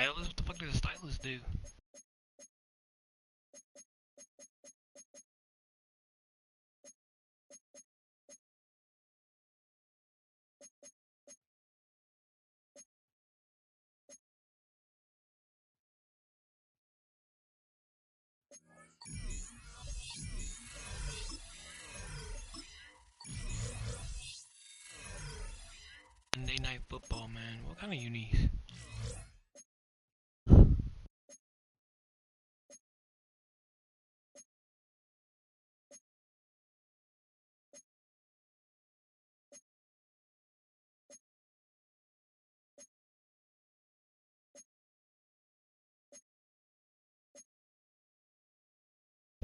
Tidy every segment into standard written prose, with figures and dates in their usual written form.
stylus? What the fuck does a stylus do? Monday Night Football, man. What kind of unis?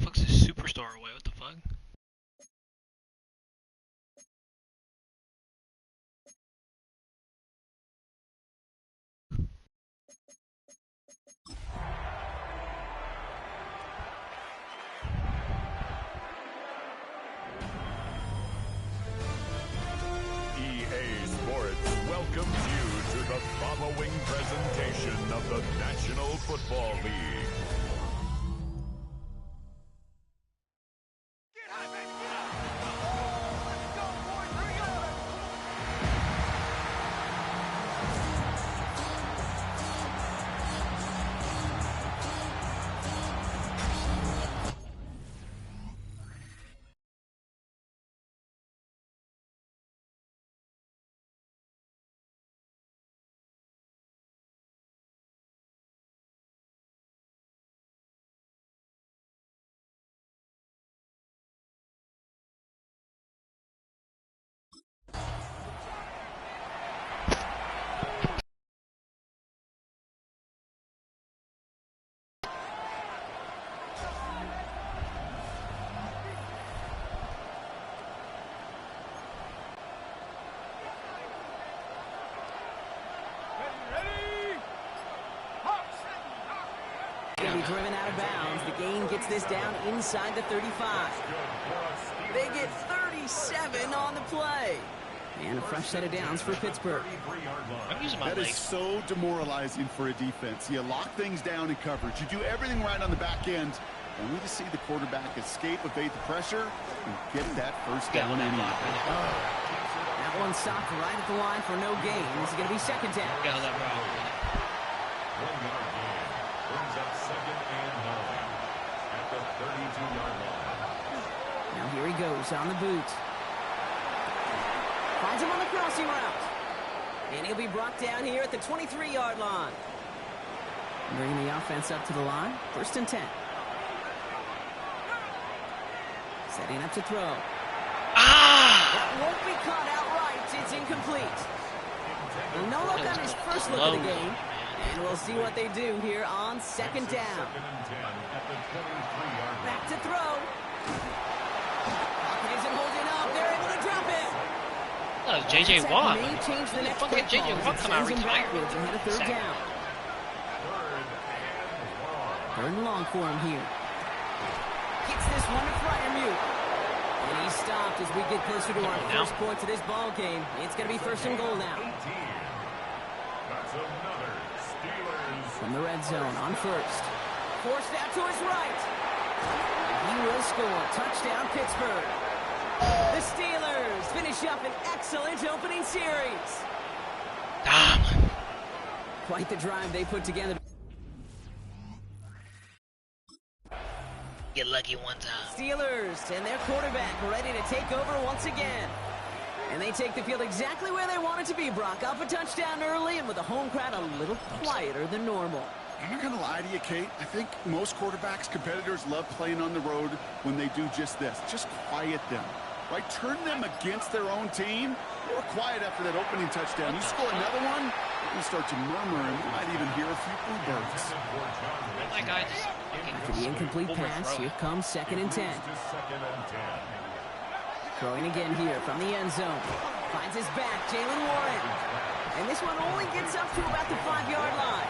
Fuck's this SuperSTAR away? What the fuck? EA Sports welcomes you to the following presentation of the National Football League. Going to be driven out of bounds. The gain gets this down inside the 35. They get 37 on the play. And a fresh set of downs for Pittsburgh. I'm using my That legs. is so demoralizing for a defense. You lock things down in coverage. You do everything right on the back end. Only to see the quarterback escape, evade the pressure, and get that first down anyway. That one stopped right at the line for no gain. This is going to be second down. Got that right. 1 yard gain brings up 2nd and 9 at the 32-yard line. Now here he goes on the boot. Finds him on the crossing route. And he'll be brought down here at the 23-yard line. Bringing the offense up to the line. 1st and 10. Setting up to throw. That won't be caught outright. It's incomplete. Well, no look on his first look of the game. And we'll see what they do here on 2nd down. 2nd and 10 at the 23-yard line. Back to throw. Pocket isn't holding up. They're able to drop it. Oh, JJ Watt. May change the next Fucking play JJ call Watt as it come out sends him retired. backwards and hit a 3rd down. 3rd and long for him here. Gets this one to Fryermuth. And he's stopped as we get closer to our first points of this ball game. It's going to be 1st and goal now. That's another Steelers. From the red zone on 1st. Forced out to his right. And he will score. Touchdown, Pittsburgh. The Steelers finish up an excellent opening series. Damn. Quite the drive they put together. Get lucky one time. Steelers and their quarterback ready to take over once again. And they take the field exactly where they want it to be, Brock. Up a touchdown early and with the home crowd a little quieter than normal. I'm not going to lie to you, Kate. I think most quarterbacks, competitors love playing on the road when they do just this. Just quiet them. Right? Turn them against their own team. They were quiet after that opening touchdown. You score another one, you start to murmur, and you might even hear a few bluebirds. My guy just fucking After the incomplete pass, here comes 2nd and 10. Throwing again here from the end zone. Finds his back, Jalen Warren. And this one only gets up to about the 5-yard line.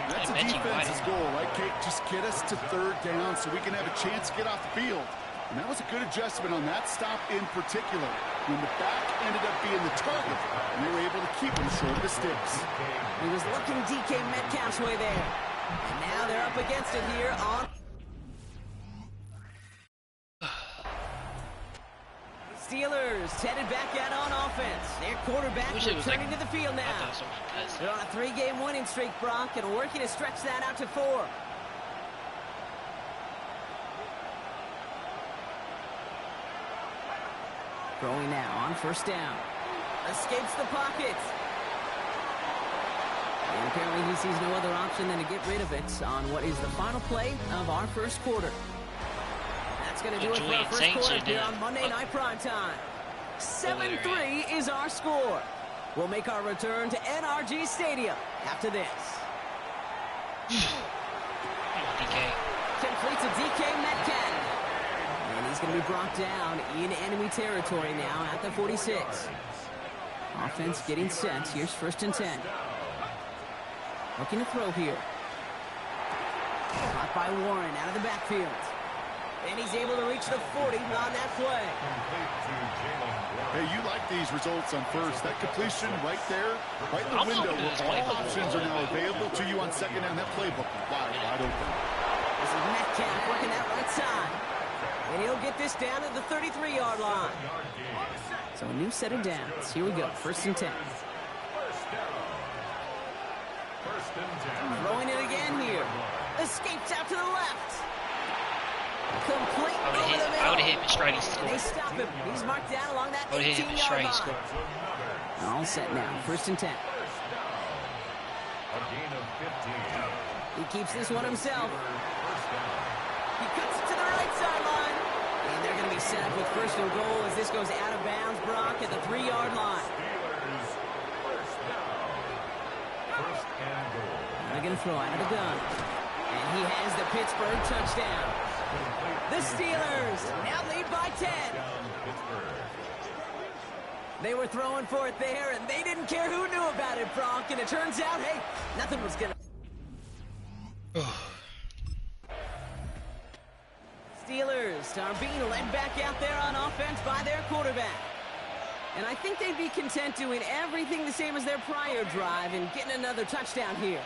That's a defense's goal, right, Kate? Just get us to 3rd down so we can have a chance to get off the field. And that was a good adjustment on that stop in particular, when the back ended up being the target, and they were able to keep him short of the sticks. He was looking DK Metcalf's way there. And now they're up against it here on... Steelers headed back out on offense. Their quarterback returning to the field now. They're on a 3-game winning streak, Brock, and working to stretch that out to 4. Throwing now on first down. Escapes the pocket. And apparently he sees no other option than to get rid of it on what is the final play of our first quarter. That's going to do it for our first quarter here on Monday Night Primetime. 7-3 is our score. We'll make our return to NRG Stadium after this. DK. Complete to DK Metcalf. And he's going to be brought down in enemy territory now at the 46. Offense getting set. Here's first and 10. Looking to throw here. Caught by Warren out of the backfield. And he's able to reach the 40 on that play. Hey, you like these results on first. That completion right there, right in the window where all options are now available to you on second down. That playbook wide open. This is Metcalf working that right side. And he'll get this down at the 33-yard line. So a new set of downs. Here we go. First and 10. Throwing it again here. Escapes out to the left. Complete over the middle. I would have hit Mr. He scored. They stop him. He's marked down along that 18-yard line. All set now. First and 10. He keeps this one himself. He cuts it to the right sideline. And they're going to be set up with first and goal as this goes out of bounds, Brock, at the 3-yard line. They're going to throw out of the gun. And he has the Pittsburgh touchdown. The Steelers now lead by 10. They were throwing for it there, and they didn't care who knew about it, Brock. And it turns out, hey, nothing was going to... Steelers are being led back out there on offense by their quarterback. And I think they'd be content doing everything the same as their prior drive and getting another touchdown here.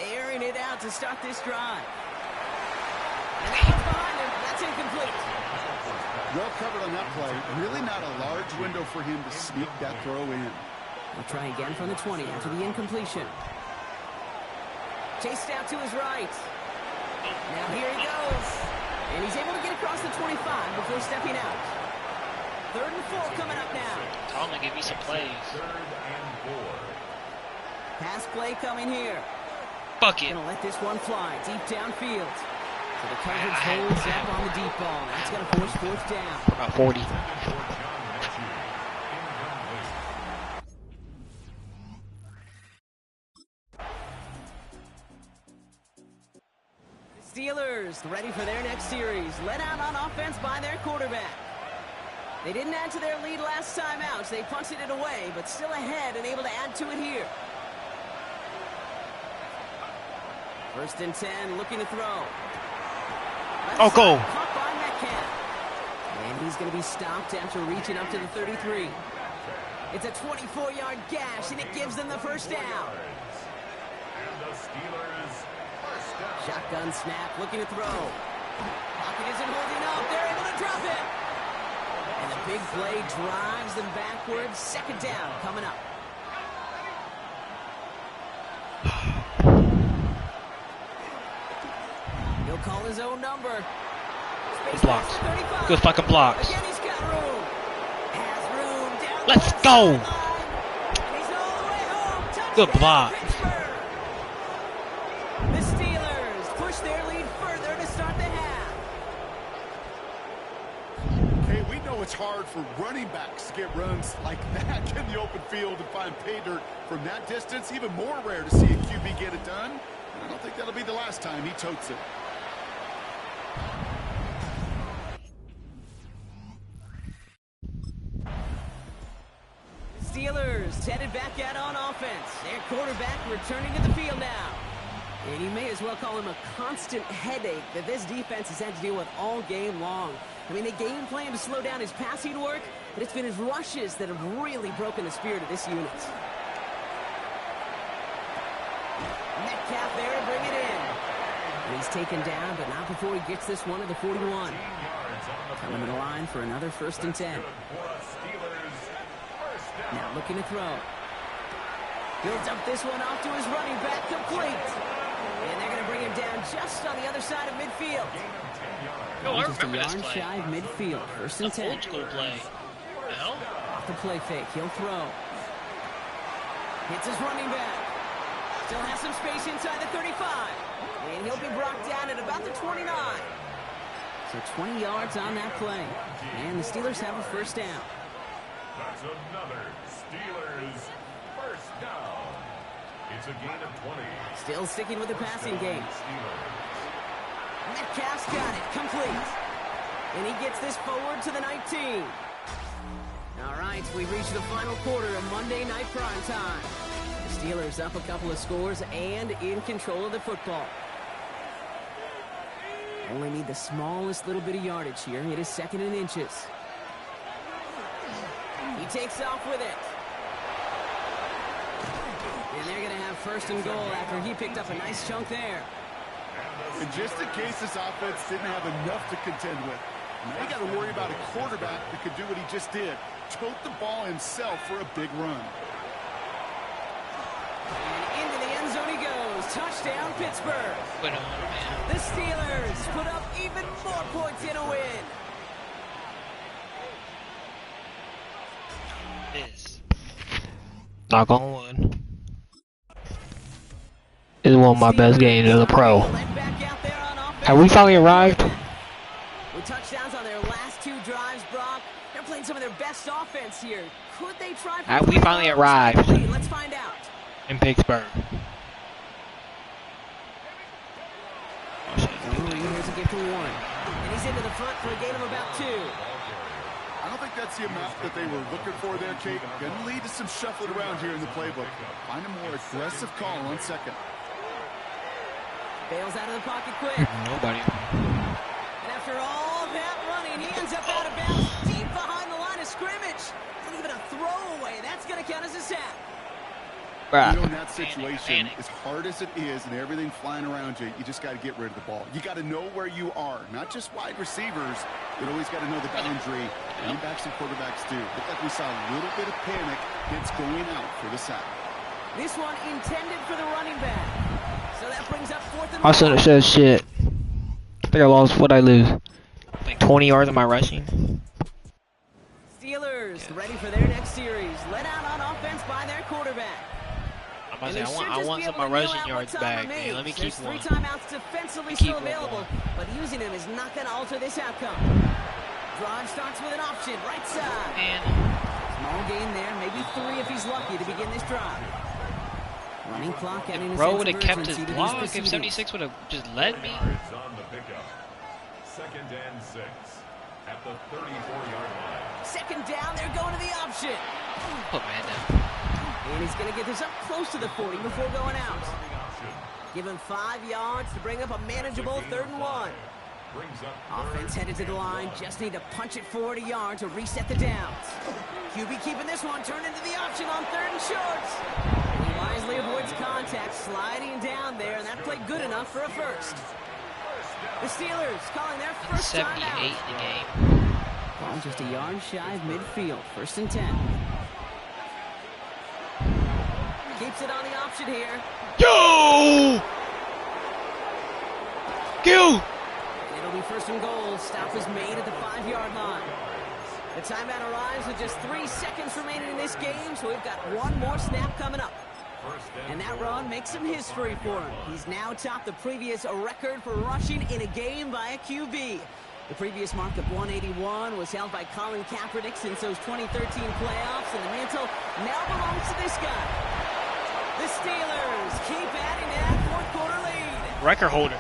Airing it out to start this drive. And that one's behind him. That's incomplete. Well covered on that play. Really not a large window for him to sneak that throw in. We'll try again from the 20 after the incompletion. Chased out to his right. Now here he goes. And he's able to get across the 25 before stepping out. 3rd and 4 coming up now. Tell him to give me some plays. Pass play coming here. Bucket. Gonna let this one fly deep downfield. So the coverage holds up on the deep ball. That's gonna force fourth down. About 40. Steelers ready for their next series. Led out on offense by their quarterback. They didn't add to their lead last time out. So they punted it away, but still ahead and able to add to it here. First and 10, looking to throw. Oh, go. Caught by Metcalf. And he's going to be stopped after reaching up to the 33. It's a 24-yard gash, and it gives them the first down. Shotgun snap, looking to throw. Pocket isn't holding up. They're able to drop it. And the big play drives them backwards. Second down coming up. He'll call his own number. Good blocks. Good fucking blocks. Again, he's got room. Has room down. Let's go. He's all the way home. Touchdown, Good block. Pittsburgh. The Steelers push their lead further to start the half. Okay, we know it's hard for running backs to get runs like that in the open field and find pay dirt from that distance. Even more rare to see a QB get it done. I don't think that'll be the last time he totes it. Steelers headed back out on offense. Their quarterback returning to the field now. And you may as well call him a constant headache that this defense has had to deal with all game long. I mean, they game plan to slow down his passing work, but it's been his rushes that have really broken the spirit of this unit. Metcalf there to bring it in. And he's taken down, but not before he gets this one to the 41. Coming to the line for another 1st and 10. Now looking to throw. Builds up this one off to his running back, complete. And they're going to bring him down just on the other side of midfield. Oh, I just a remember this yard play. shy of midfield, 1st and 10. Old school play. No? Off the play fake, he'll throw. Hits his running back. Still has some space inside the 35. And he'll be brought down at about the 29. So 20 yards on that play. And the Steelers have a 1st down. That's another Steelers 1st down. It's a gain of 20. Still sticking with the passing game. Metcalf's got it, complete. And he gets this forward to the 19. All right, we reach the final quarter of Monday Night Prime Time. The Steelers up a couple of scores and in control of the football. Only need the smallest little bit of yardage here. It is 2nd and inches. He takes off with it. And they're going to have 1st and goal after he picked up a nice chunk there. And just in case this offense didn't have enough to contend with, now you got to worry about a quarterback that could do what he just did. Tote the ball himself for a big run. And into the end zone he goes. Touchdown, Pittsburgh. Wait a minute, man. The Steelers put up even more points in a win. This, knock on wood, is one of my best games as a pro. Have we finally arrived? With touchdowns on their last 2 drives, Brock, they're playing some of their best offense here. Could they try? Have we finally arrived? Let's find out. In Pittsburgh. Here's a gift to Warren. And he's into the front for a gain of about 2. I don't think that's the amount that they were looking for there, Kate. Going to lead to some shuffling around here in the playbook. Find a more aggressive call on 2nd. Bails out of the pocket quick. Nobody. And after all that running, he ends up out of bounds deep behind the line of scrimmage. Not even a throwaway. That's going to count as a sack. You know, in that situation, as hard as it is and everything flying around you, you just got to get rid of the ball. You got to know where you are. Not just wide receivers, but always got to know the boundary. Running backs and quarterbacks do. Looked like we saw a little bit of panic. It's going out for the sack. This one intended for the running back. So that brings up 4th and 1. I should have said shit. I think I lost. What'd I lose? Like 20 yards of my rushing? Steelers ready for their next series. Let out on offense by their quarterback. I want some of my rushing yards back, man. Let me keep There's one. 3 timeouts defensively still available, but using them is not going to alter this outcome. Drive starts with an option, right side. Man. Small gain there, maybe 3 if he's lucky to begin this drive. Running clock and in Bro would have kept his block if 76 would have just led me. It's on the pickup. 2nd and 6 at the 34-yard line. 2nd down, they're going to the option. Put man down. And he's going to get this up close to the 40 before going out. Give him 5 yards to bring up a manageable 3rd and 1. Offense headed to the line. Just need to punch it forward a yard to reset the downs. QB keeping this one. Turned into the option on 3rd and shorts. And he wisely avoids contact, sliding down there, and that played good enough for a 1st. The Steelers calling their first 78 timeout. in the game. Ball just a yard shy of midfield. 1st and 10. Keeps it on the option here. Yo! Go! It'll be 1st and goal. Stop is made at the 5-yard line. The timeout arrives with just 3 seconds remaining in this game, so we've got 1 more snap coming up. And that run makes some history for him. He's now topped the previous record for rushing in a game by a QB. The previous mark of 181 was held by Colin Kaepernick since those 2013 playoffs, and the mantle now belongs to this guy. The Steelers keep adding to that 4th quarter lead. Record holder.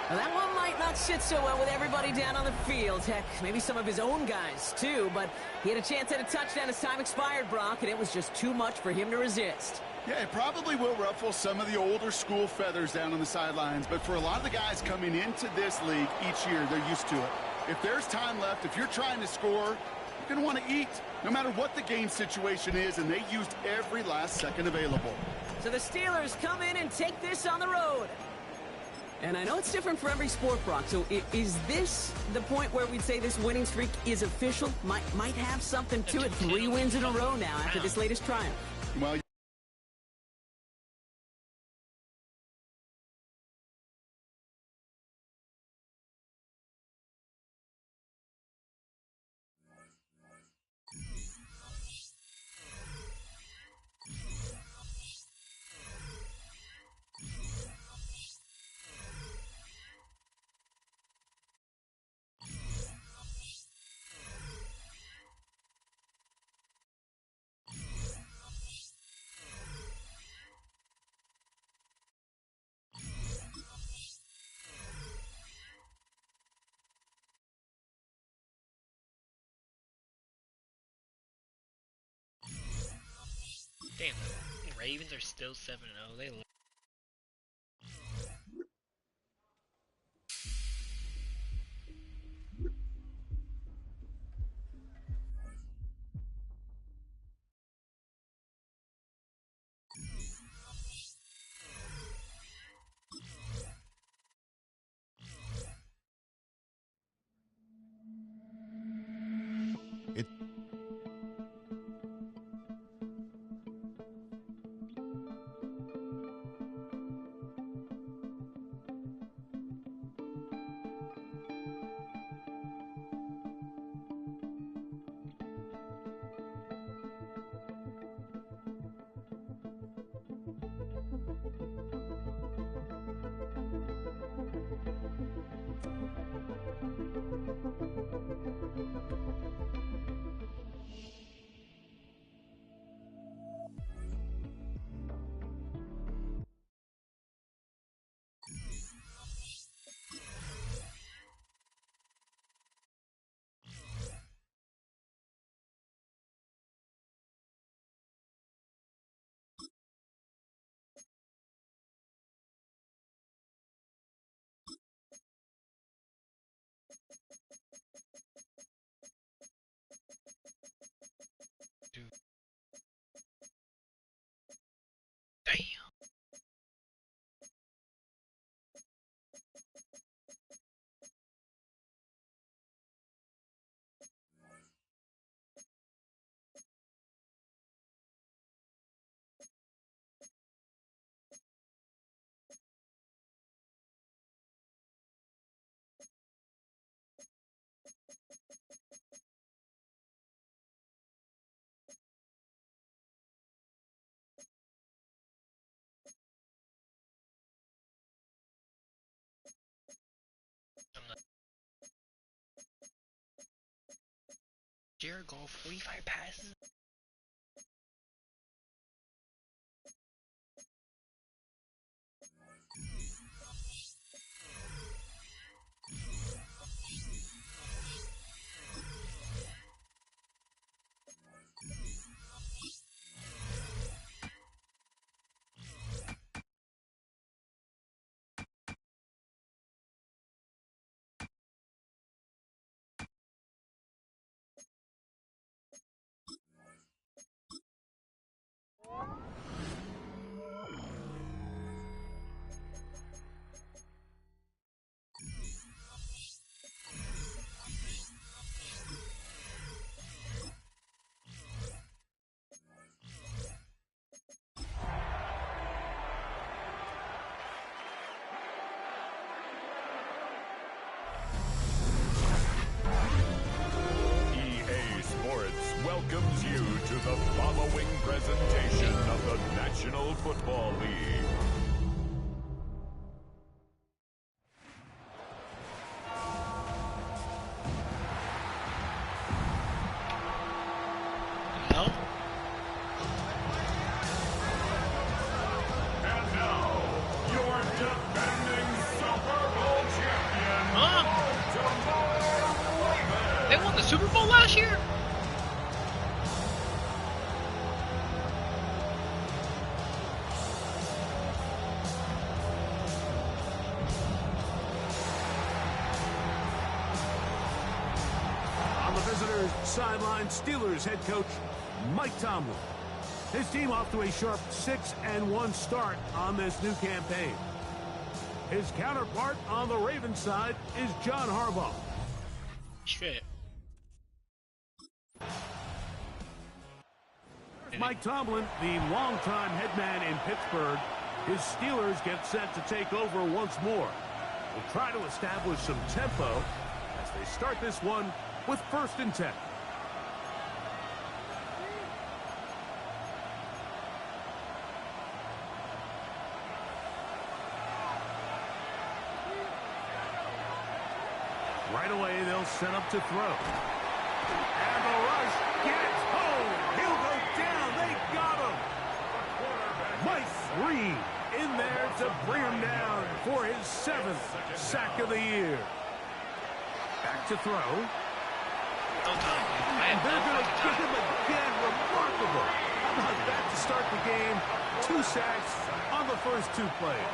Well, that one might not sit so well with everybody down on the field. Heck, maybe some of his own guys, too. But he had a chance at a touchdown as time expired, Brock, and it was just too much for him to resist. Yeah, it probably will ruffle some of the older school feathers down on the sidelines, but for a lot of the guys coming into this league each year, they're used to it. If there's time left, if you're trying to score, you're going to want to eat, no matter what the game situation is, and they used every last second available. So the Steelers come in and take this on the road. And I know it's different for every sport, Brock, so is this the point where we'd say this winning streak is official? Might have something to it. 3 wins in a row now after this latest triumph. Well, Damn, the Ravens are still 7-0. They Jared Goff 45 passes. Welcomes you to the following presentation of the National Football League. No? And now, your defending Super Bowl champion, Here's sideline Steelers head coach Mike Tomlin. His team off to a sharp 6-1 start on this new campaign. His counterpart on the Ravens side is John Harbaugh. Shit. Mike Tomlin, the longtime head man in Pittsburgh. His Steelers get set to take over once more. Will try to establish some tempo as they start this one with 1st and 10. Right away, they'll set up to throw. And the rush gets home. He'll go down. They got him. Mike Reed in there to bring him down for his 7th sack of the year. Back to throw. And they're going to get him again. Remarkable. How about that to start the game? 2 sacks on the first 2 plays.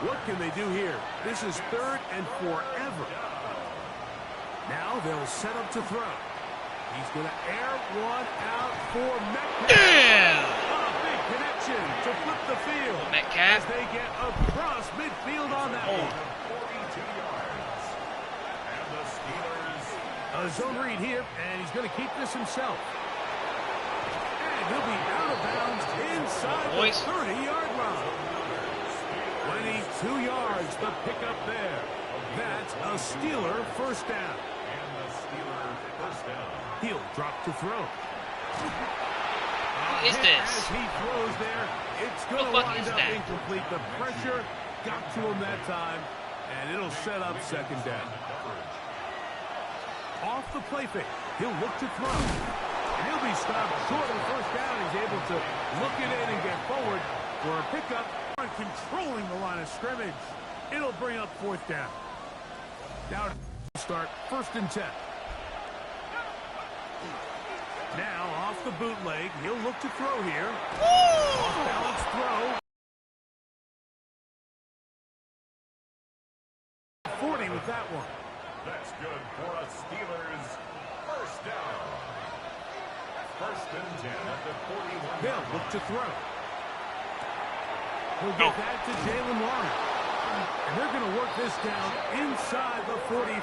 What can they do here? This is 3rd and forever. Now they'll set up to throw. He's going to air one out for Metcalf. Damn! A big connection to flip the field. Metcalf. As they get across midfield on that one. 42 yards. And the Steelers. A zone read here, and he's going to keep this himself. And he'll be out of bounds inside the 30-yard line. 22 yards, the pickup there. That's a Steeler first down. And the Steelers first down. He'll drop to throw. Who is this? As he throws there, it's going to wind up incomplete. The pressure got to him that time, and it'll set up 2nd down. Off the play fake, he'll look to throw. And he'll be stopped short of 1st down. He's able to look it in and get forward for a pickup. Controlling the line of scrimmage. It'll bring up 4th down. Now to start 1st and 10. Now off the bootleg, he'll look to throw here. Off balance throw. 40 with that one. That's good for a Steelers first down. 1st and 10 at the 41. They'll look to throw. He'll get that to Jalen Warren. And they're going to work this down inside the 45.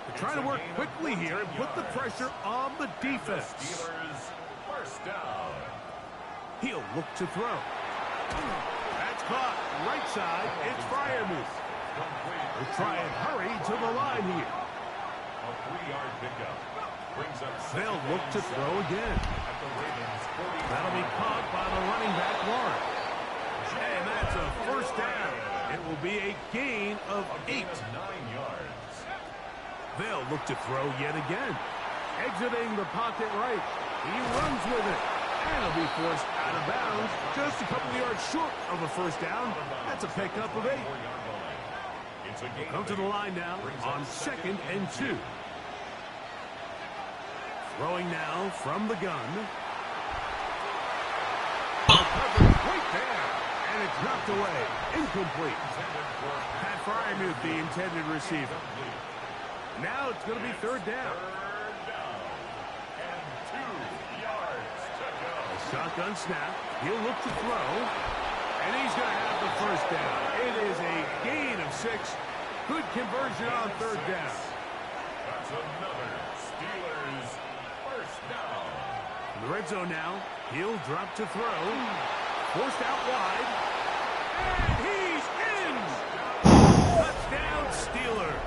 They're trying to work quickly here and put the pressure on the defense. Steelers first down. He'll look to throw. That's caught. Right side, it's Freiermuth. We'll try and hurry to the line here. A 3-yard pickup. Brings up They'll look to throw again. at the Ravens 40. That'll be caught by the running back, Warren. And that's a first down. It will be a gain of 8. 9 yards. They'll look to throw yet again. Exiting the pocket right. He runs with it. And he'll be forced out of bounds. Just a couple of yards short of a first down. That's a pickup of 8. Come to the line now on 2nd and 2. Throwing now from the gun. Right there. And it's knocked away. Incomplete. Pat Freiermuth, the intended receiver. Now it's going to be 3rd down. And 2 yards to go. A shotgun snap. He'll look to throw. And he's going to have the first down. It is a gain of 6. Good conversion on 3rd down. That's another Steelers first down. In the red zone now. He'll drop to throw. Forced out wide. And he's in! Touchdown, Steelers.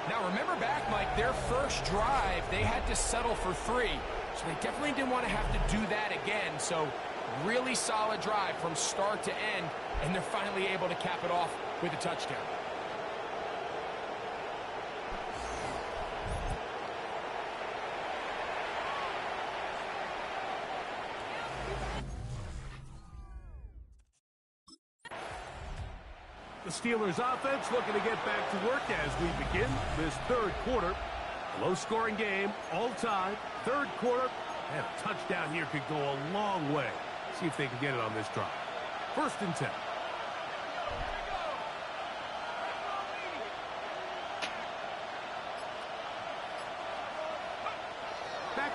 Now remember back, Mike, their first drive, they had to settle for 3. So they definitely didn't want to have to do that again. So really solid drive from start to end, and they're finally able to cap it off with a touchdown. The Steelers offense looking to get back to work as we begin this 3rd quarter. Low-scoring game, all time. 3rd quarter, and a touchdown here could go a long way. See if they can get it on this drive. 1st and 10.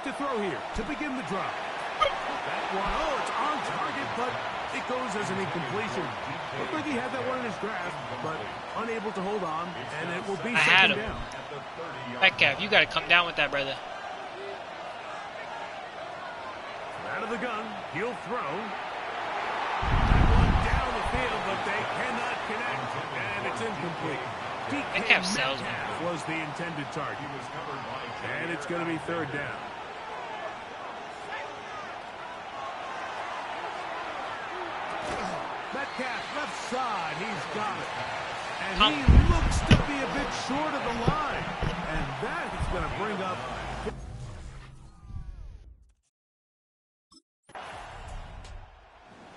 to throw here to begin the drive. That one, oh, it's on target, but it goes as an incompletion. Looked like he had that one in his grasp, but unable to hold on, and it will be second down. Metcalf, you gotta come down with that, brother. Out of the gun, he'll throw. That one down the field, but they cannot connect, and it's incomplete. Metcalf sells me. Was the intended target. And it's going to be third down. Metcalf, left side, he's got it. And he looks to be a bit short of the line. And that is going to bring up...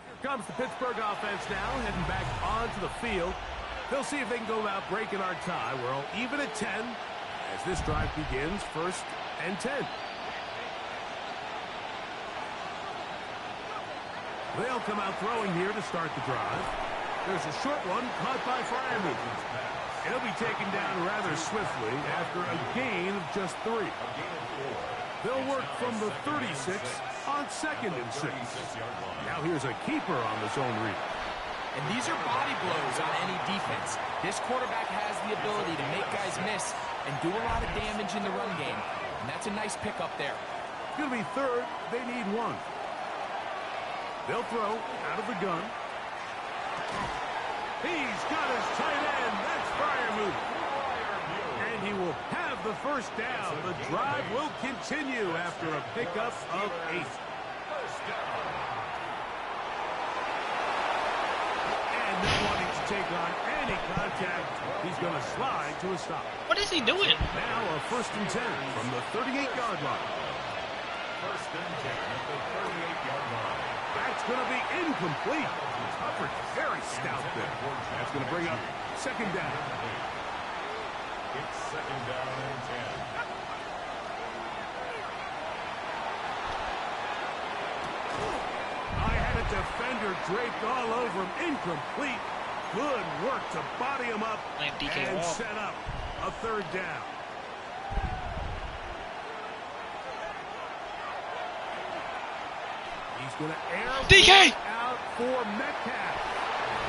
Here comes the Pittsburgh offense now, heading back onto the field. They'll see if they can go about breaking our tie. We're all even at 10 as this drive begins, 1st and 10. They'll come out throwing here to start the drive. There's a short one caught by Fryermuth. It'll be taken down rather swiftly after a gain of just 3. They'll work from the 36 on 2nd and 6. Now here's a keeper on the zone read. And these are body blows on any defense. This quarterback has the ability to make guys miss and do a lot of damage in the run game. And that's a nice pickup there. It's going to be 3rd. They need 1. They'll throw out of the gun. He's got his tight end. That's Fryermuth. And he will have the 1st down. The drive will continue after a pickup of 8. And not wanting to take on any contact, he's going to slide to a stop. What is he doing? Now a 1st and 10 from the 38-yard line. 1st and 10 at the 38-yard line. That's going to be incomplete. Coverage very stout there. That's going to bring up 2nd down. It's 2nd down and 10. I had a defender draped all over him. Incomplete. Good work to body him up and set up a 3rd down. He's going to air DK out for Metcalf.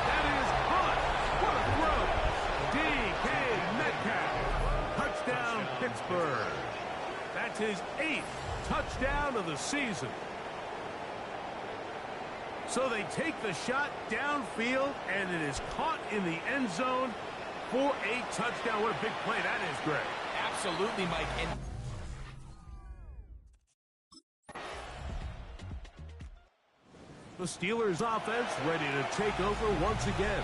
That is caught. What a throw. DK Metcalf. Touchdown, Pittsburgh. That's his 8th touchdown of the season. So they take the shot downfield, and it is caught in the end zone for a touchdown. What a big play that is, Greg. Absolutely, Mike. And the Steelers offense ready to take over once again.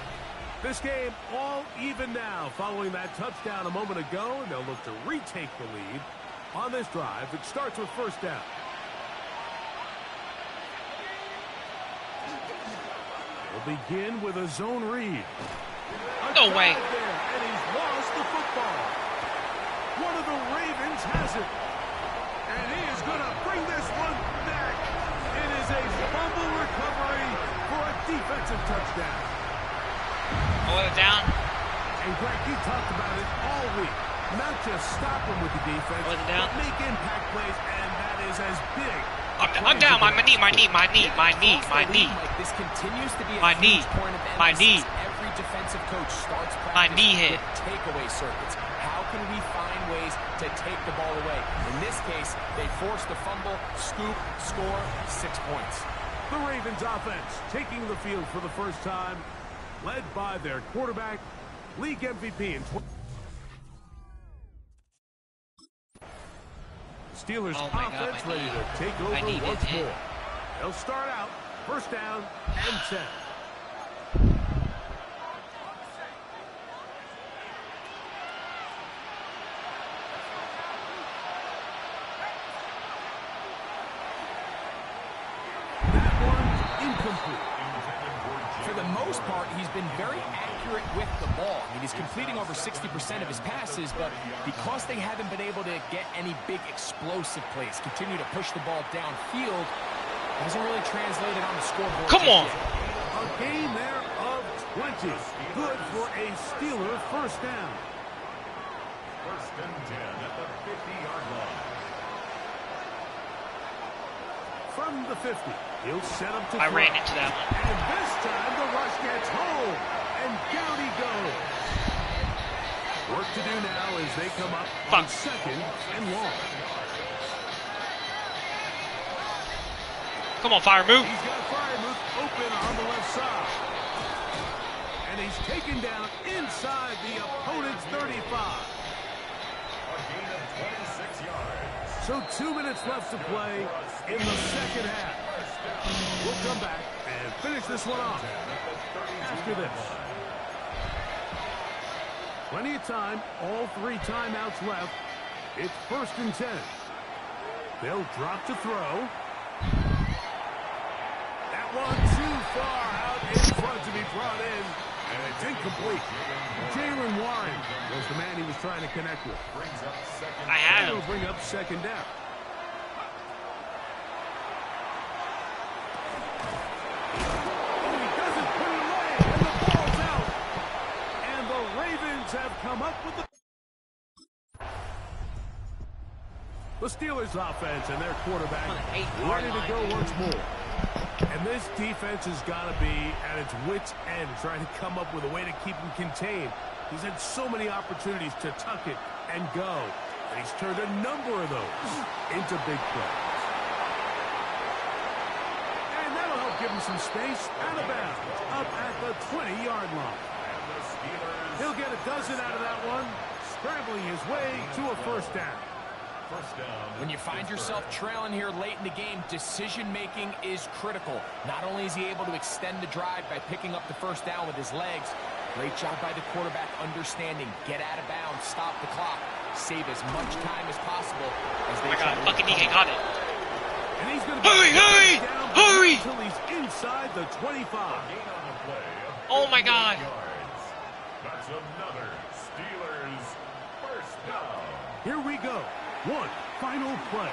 This game all even now following that touchdown a moment ago, and they'll look to retake the lead on this drive. It starts with 1st down. We'll begin with a zone read. No way. There, and he's lost the football. One of the Ravens has it. And he is going to bring this one back. It is a fumble recovery for a defensive touchdown. Hold it down. And Greg, you talked about it all week. Not just stop him with the defense, but make impact plays, and that is as big. I'm down. My knee. This continues to be my a knee. huge point of My emphasis. knee. Every defensive coach starts My practice knee hit. with takeaway circuits. How can we find ways to take the ball away? In this case, they forced the fumble, scoop, score, 6 points. The Ravens offense taking the field for the first time, led by their quarterback, league MVP in Steelers offense ready to take over once more. They'll start out 1st down and 10. That one's incomplete. For the most part, he's been very accurate with the ball. I mean, he's completing over 60% of his passes, but because they haven't been able to get any big explosive plays, continue to push the ball downfield, it hasn't really translated on the scoreboard. Come on. A gain there of 20. Good for a Steeler 1st down. 1st and 10 at the 50-yard line. from the 50. He'll set him to I throw. ran into that one. And this time the rush gets home. And down he goes. Work to do now as they come up on 2nd and long. Come on, fire move. He's got Freiermuth open on the left side. And he's taken down inside the opponent's 35. So 2 minutes left to play in the second half. We'll come back and finish this one off after this. Plenty of time, all 3 timeouts left. It's 1st and 10. They'll drop to throw. That one too far out in front to be brought in, and it's incomplete. Jalen Warren was the man he was trying to connect with. I had him. It'll bring up 2nd down. Oh, he doesn't put it away, and the ball's out. And the Ravens have come up with the Steelers offense and their quarterback ready to go once more. And this defense has got to be at its wits' end, trying to come up with a way to keep him contained. He's had so many opportunities to tuck it and go, and he's turned a number of those into big plays. And that'll help give him some space out of bounds, up at the 20-yard line. He'll get a dozen out of that one, scrambling his way to a 1st down. When you find yourself trailing here late in the game, decision-making is critical. Not only is he able to extend the drive by picking up the 1st down with his legs, great job by the quarterback understanding, get out of bounds, stop the clock, save as much time as possible as they try to fucking DK got it. And he's going to hurry! Hurry! Until he's inside the 25. Oh my God. That's another Steelers 1st down. Here we go. One final play.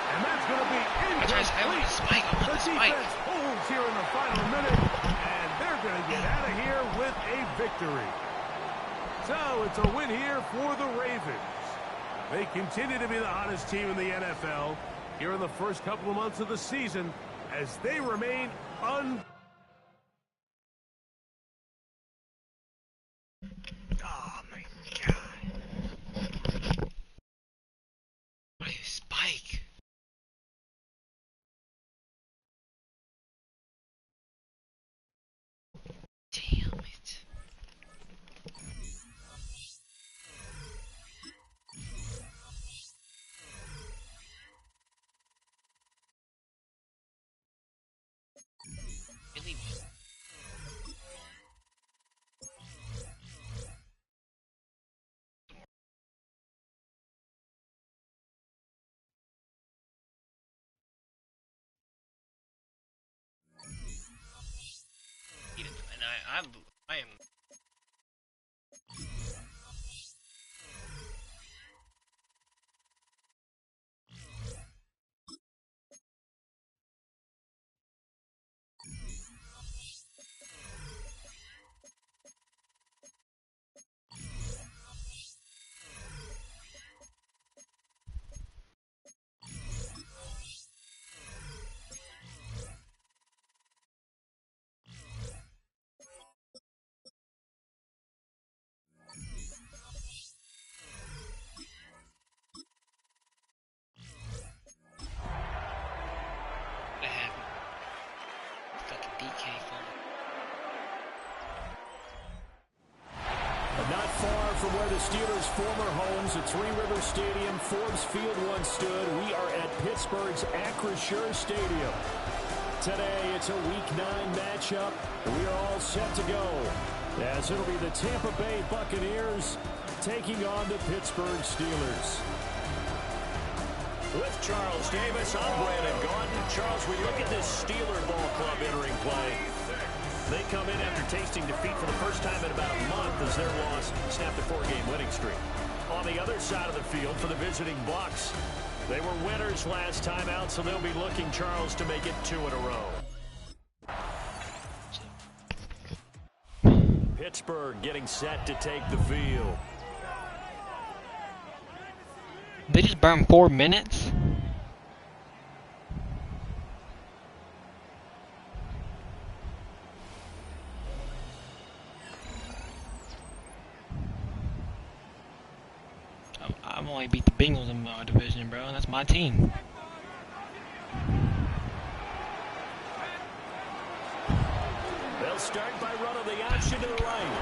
And that's going to be incomplete. I want to spike. I want The to spike. defense holds here in the final minute, and they're going to get out of here with a victory. So it's a win here for the Ravens. They continue to be the hottest team in the NFL here in the first couple of months of the season as they remain un... Oh my God. What is spike? Damn it. Really? And I am. What happened? Fucking DK phone. But not far from where the Steelers' former homes at Three Rivers Stadium, Forbes Field once stood, we are at Pittsburgh's Acrisure Stadium. Today, it's a Week 9 matchup. We are all set to go, as it'll be the Tampa Bay Buccaneers taking on the Pittsburgh Steelers. With Charles Davis, I'm Brandon Gaudin. Charles, we look at this Steeler ball club entering play. They come in after tasting defeat for the first time in about a month as their loss snapped a 4-game winning streak. On the other side of the field for the visiting Bucs, they were winners last time out, so they'll be looking, Charles, to make it 2 in a row. Pittsburgh getting set to take the field. They just burned 4 minutes? only beat the Bengals in our division, bro. That's my team. They'll start by running the option to the right.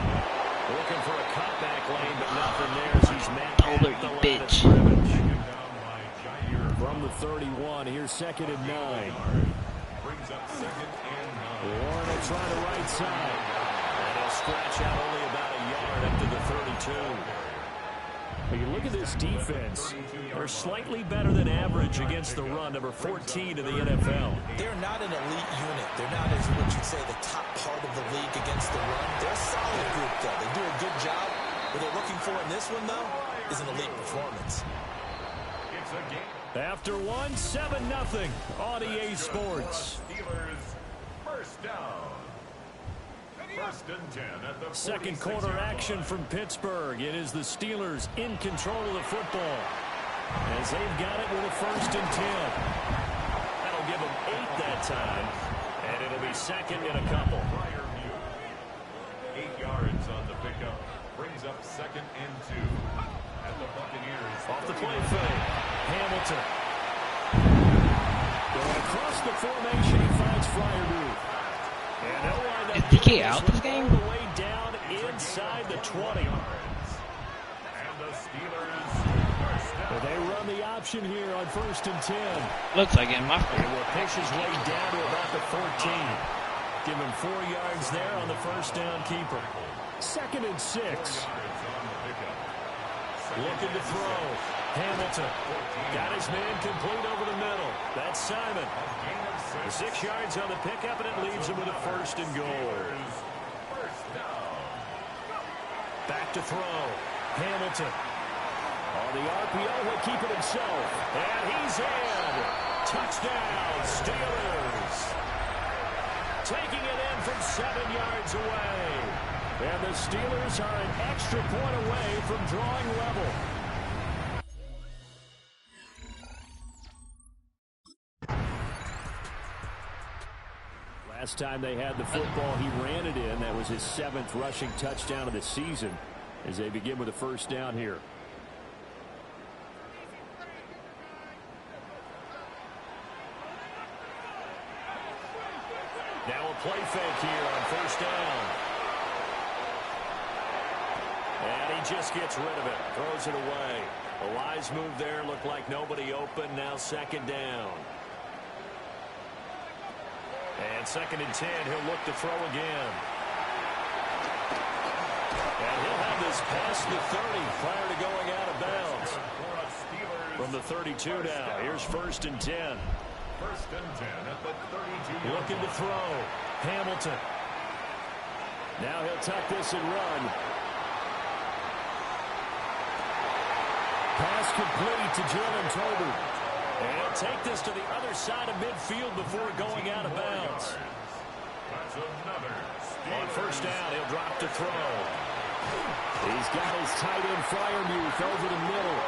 Looking for a cutback lane, but nothing there as he's met Polar, at the you line bitch. of scrimmage. From the 31, here's 2nd and 9. Warren will try the right side. And he'll scratch out only about a yard up to the 32. When you look at this defense, they're slightly better than average against the run, number 14 in the NFL. They're not an elite unit. They're not, as what you'd say, the top part of the league against the run. They're a solid group, though. They do a good job. What they're looking for in this one, though, is an elite performance. After 1, 7-0 on EA Sports. First down. First and 10 at the Second quarter action from Pittsburgh. It is the Steelers in control of the football as they've got it with a 1st and 10. That'll give them 8 that time, and it'll be 2nd and a couple. 8 yards on the pickup. Brings up 2nd and 2 at the Buccaneers. Off the play fake. Hamilton. Going across the formation, he finds Fryermuth. And they'll wind up Is DK out this game? all the way down inside the 20. And the Steelers Well, they run the option here on 1st and 10. Looks like it. My And will push his way down to about the 14. Give him 4 yards there on the 1st down keeper. 2nd and 6. Looking to throw. Hamilton got his man complete over the middle. That's Simon. 6 yards on the pickup, and it leaves him with a 1st and goal. Back to throw. Hamilton. On the RPO, he'll keep it himself. And he's in. Touchdown, Steelers. Taking it in from 7 yards away. And the Steelers are an extra point away from drawing level. Last time they had the football, he ran it in. That was his 7th rushing touchdown of the season as they begin with a 1st down here. Now a play fake here on 1st down. And he just gets rid of it. Throws it away. A wise move there. Looked like nobody open. Now 2nd down. And 2nd and 10. He'll look to throw again. And he'll have this past the 30 prior to going out of bounds. From the 32 now. Here's 1st and 10. 1st and 10 at the 32. Looking to throw. Hamilton. Now he'll tuck this and run. Pass complete to Jalen Tolbert. And he'll take this to the other side of midfield before going out of bounds. That's another. On 1st down, he'll drop to throw. He's got his tight end Fryermuth over the middle.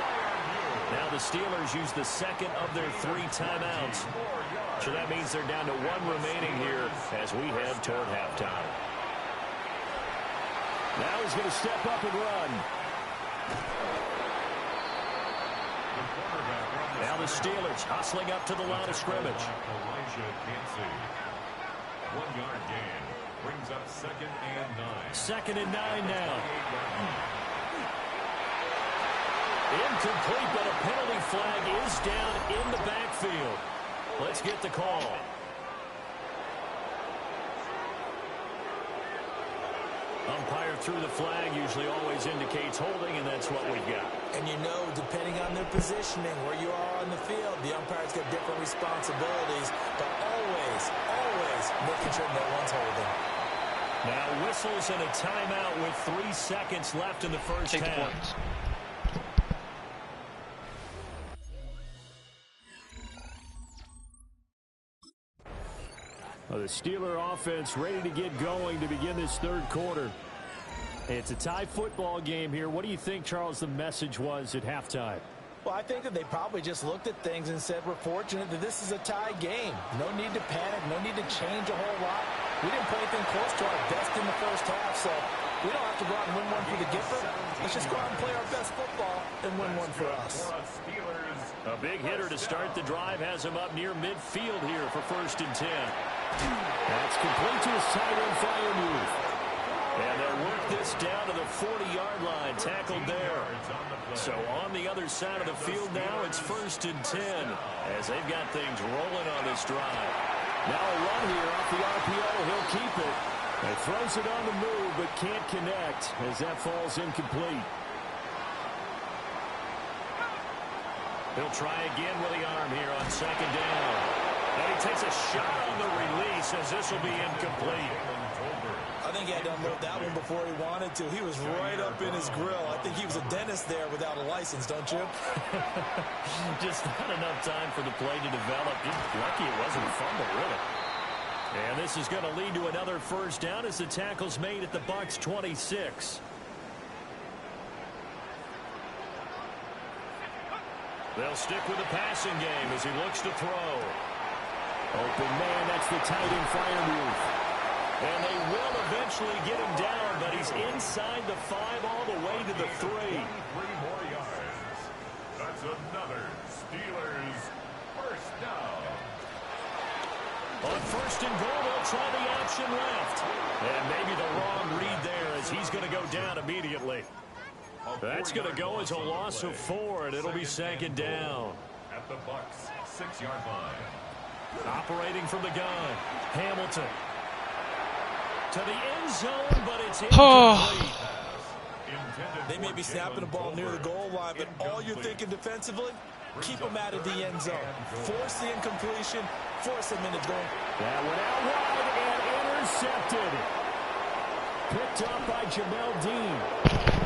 Now the Steelers use the 2nd of their 3 timeouts. So that means they're down to 1 remaining here as we head toward halftime. Now he's going to step up and run. Now the Steelers hustling up to the line of scrimmage. 1 yard gain. Brings up 2nd and 9. 2nd and 9 now. Incomplete, but a penalty flag is down in the backfield. Let's get the call. Umpire threw the flag, usually always indicates holding, and that's what we've got. And you know, depending on their positioning, where you are on the field, the umpire's got different responsibilities, but always making sure no one's holding. Now whistles and a timeout with 3 seconds left in the first Take the half. points. Well, the Steeler offense ready to get going to begin this 3rd quarter. It's a tie football game here. What do you think, Charles, the message was at halftime? Well, I think that they probably just looked at things and said, we're fortunate that this is a tie game. No need to panic, no need to change a whole lot. We didn't play anything close to our best in the first half, so We don't have to go out and win one for the Gipper. Let's just go out and play our best football and win one for us. A big hitter to start the drive has him up near midfield here for 1st and 10. That's complete to his tight end Firemouth. And they'll work this down to the 40-yard line, tackled there. So on the other side of the field now, it's 1st and 10 as they've got things rolling on this drive. Now a run here off the RPO. He'll keep it. He throws it on the move, but can't connect as that falls incomplete. He'll try again with the arm here on 2nd down. And he takes a shot on the release as this will be incomplete. I think he had to unload that one before he wanted to. He was right up in his grill. I think he was a dentist there without a license, don't you? Just not enough time for the play to develop. Just lucky it wasn't a fumble, really. And this is going to lead to another 1st down as the tackle's made at the Bucs 26. They'll stick with the passing game as he looks to throw. Open man, that's the tight end Firemouth. And they will eventually get him down, but he's inside the 5 all the way to the 3. 3 more yards. That's another Steelers 1st down. On 1st and goal, they'll try the option left. And maybe the wrong read there as he's going to go down immediately. That's going to go as a loss of 4, and it'll be 2nd down. At the Bucs 6-yard line. Operating from the gun, Hamilton. To the end zone, but it's incomplete. They may be snapping the ball near the goal line, but all you're thinking defensively, keep them out of the end zone. Force the incompletion, force them into going. That went out wide and intercepted. Picked up by Jamel Dean.